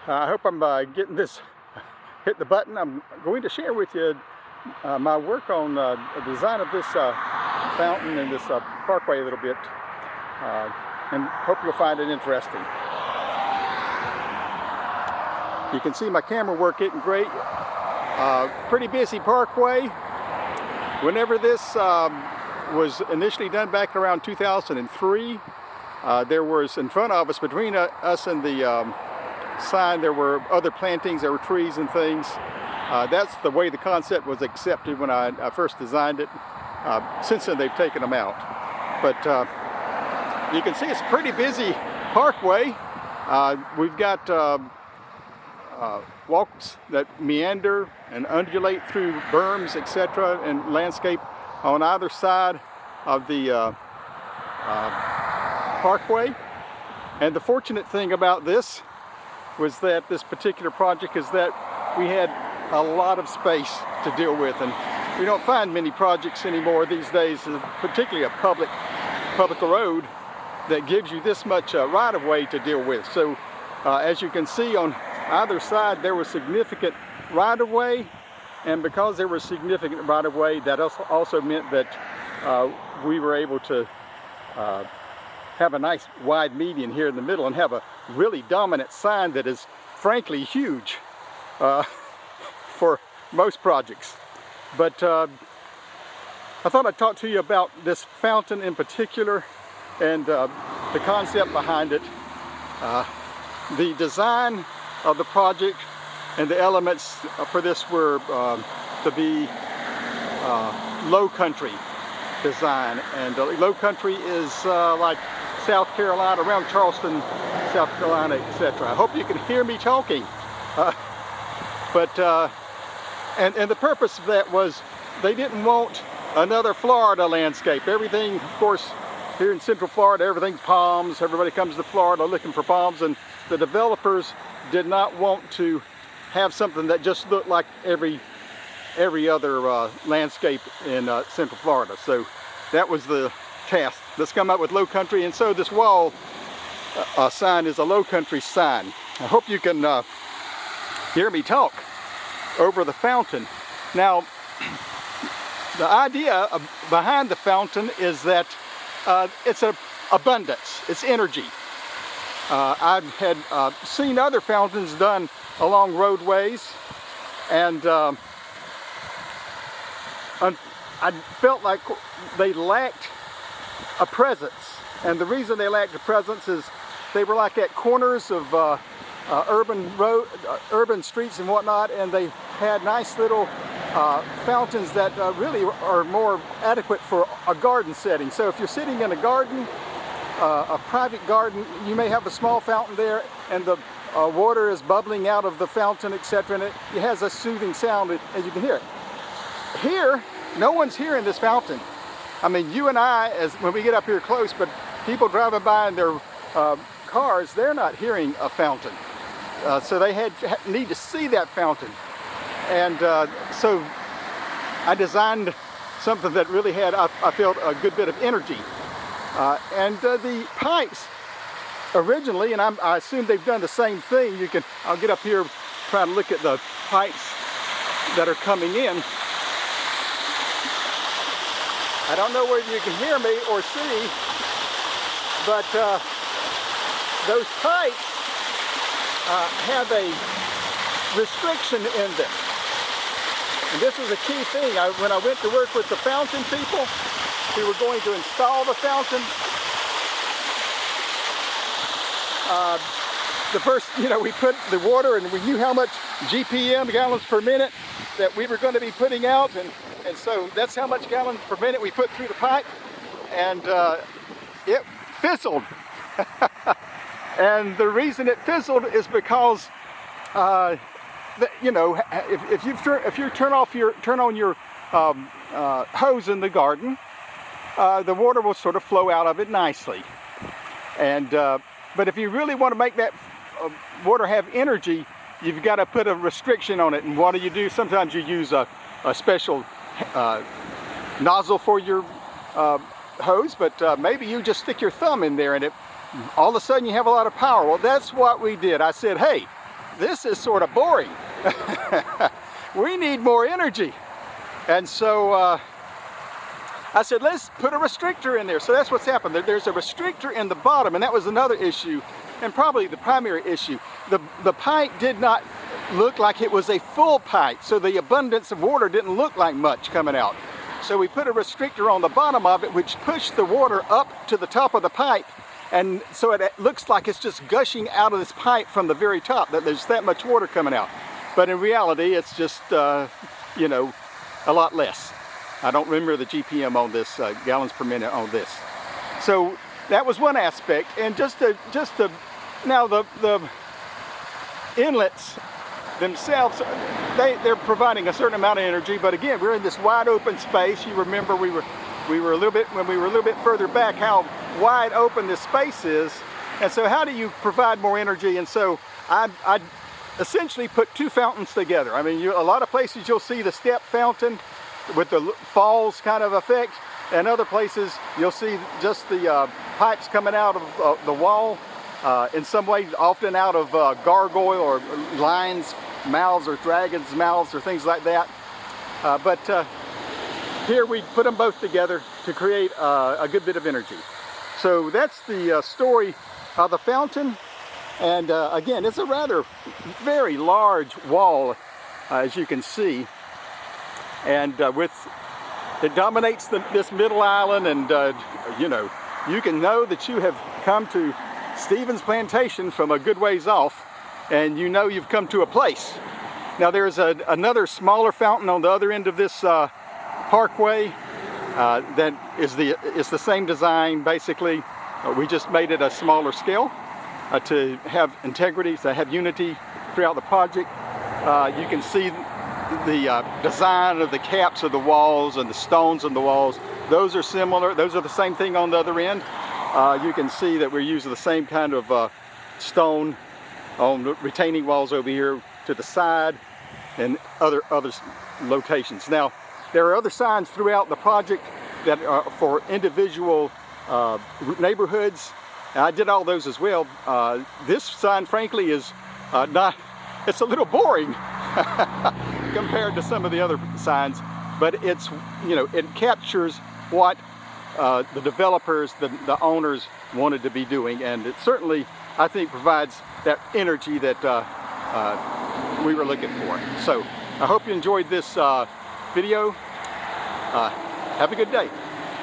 I hope I'm getting this, hit the button. I'm going to share with you my work on the design of this fountain and this parkway a little bit, and hope you'll find it interesting. You can see my camera work getting great. Pretty busy parkway. Whenever this was initially done back around 2003, there was in front of us, between us and the sign, there were other plantings, there were trees and things. That's the way the concept was accepted when I first designed it. Since then they've taken them out. But you can see it's a pretty busy parkway. We've got walks that meander and undulate through berms, etc., and landscape on either side of the parkway. And the fortunate thing about this was that this particular project is that we had a lot of space to deal with, and we don't find many projects anymore these days, particularly a public road that gives you this much right-of-way to deal with. So as you can see, on either side there was significant right-of-way, and because there was significant right-of-way, that also meant that we were able to have a nice wide median here in the middle and have a really dominant sign that is frankly huge for most projects. But I thought I'd talk to you about this fountain in particular and the concept behind it, the design of the project, and the elements for this were to be low country design. And low country is like South Carolina, around Charleston, South Carolina, etc. I hope you can hear me talking. And the purpose of that was they didn't want another Florida landscape. Everything, of course, here in Central Florida, everything's palms. Everybody comes to Florida looking for palms, and the developers did not want to have something that just looked like every other landscape in Central Florida. So that was the task. Let's come up with low country, and so this wall sign is a low country sign. I hope you can hear me talk over the fountain. Now, the idea behind the fountain is that it's abundance, it's energy. I've had seen other fountains done along roadways, and I felt like they lacked a presence. And the reason they lacked a presence is they were like at corners of urban streets and whatnot, and they had nice little fountains that really are more adequate for a garden setting. So if you're sitting in a garden, a private garden, you may have a small fountain there, and the water is bubbling out of the fountain, etc., and it has a soothing sound, as you can hear it. Here, no one's hearing this fountain. I mean, you and I, when we get up here close, but people driving by in their cars, they're not hearing a fountain. So they need to see that fountain. And so I designed something that really had, I felt, a good bit of energy. And the pipes, originally, and I assume they've done the same thing. I'll get up here, try to look at the pipes that are coming in. I don't know whether you can hear me or see, but those pipes have a restriction in them. And this is a key thing. When I went to work with the fountain people, we were going to install the fountain. We put the water, and we knew how much GPM, gallons per minute, that we were going to be putting out, and so that's how much gallons per minute we put through the pipe, and it fizzled. And the reason it fizzled is because if you turn on your hose in the garden, the water will sort of flow out of it nicely. And but if you really want to make that water have energy, you've got to put a restriction on it. And what do? Sometimes you use a special nozzle for your hose, but maybe you just stick your thumb in there and all of a sudden you have a lot of power. Well, that's what we did. I said, hey, this is sort of boring. We need more energy. And so I said, let's put a restrictor in there. So that's what's happened. There's a restrictor in the bottom, and that was another issue, and probably the primary issue. The pipe did not look like it was a full pipe, so the abundance of water didn't look like much coming out. So we put a restrictor on the bottom of it, which pushed the water up to the top of the pipe, and so it looks like it's just gushing out of this pipe from the very top, that there's that much water coming out. But in reality, it's just, you know, a lot less. I don't remember the GPM on this, gallons per minute on this. So that was one aspect. And just to now the inlets themselves, they're providing a certain amount of energy, but again, we're in this wide open space. You remember when we were a little bit further back, how wide open this space is. And so how do you provide more energy? And so I essentially put two fountains together. I mean, a lot of places you'll see the step fountain with the falls kind of effect, and other places you'll see just the pipes coming out of the wall, in some ways often out of gargoyle or lions' mouths or dragons' mouths or things like that. But here we put them both together to create a good bit of energy. So that's the story of the fountain. And again, it's a very large wall, as you can see. And it dominates this middle island, and you know, you can know that you have come to Stevens Plantation from a good ways off, and you know you've come to a place. Now there's another smaller fountain on the other end of this parkway that is the same design basically. We just made it a smaller scale to have integrity, to have unity throughout the project. You can see the design of the caps of the walls and the stones on the walls. Those are similar. Those are the same thing on the other end. You can see that we're using the same kind of stone on the retaining walls over here to the side and other locations. Now, there are other signs throughout the project that are for individual neighborhoods. And I did all those as well. This sign, frankly, is it's a little boring compared to some of the other signs, but it's, you know, it captures what the developers, the owners wanted to be doing, and it certainly, I think, provides that energy that we were looking for. So I hope you enjoyed this video. Have a good day.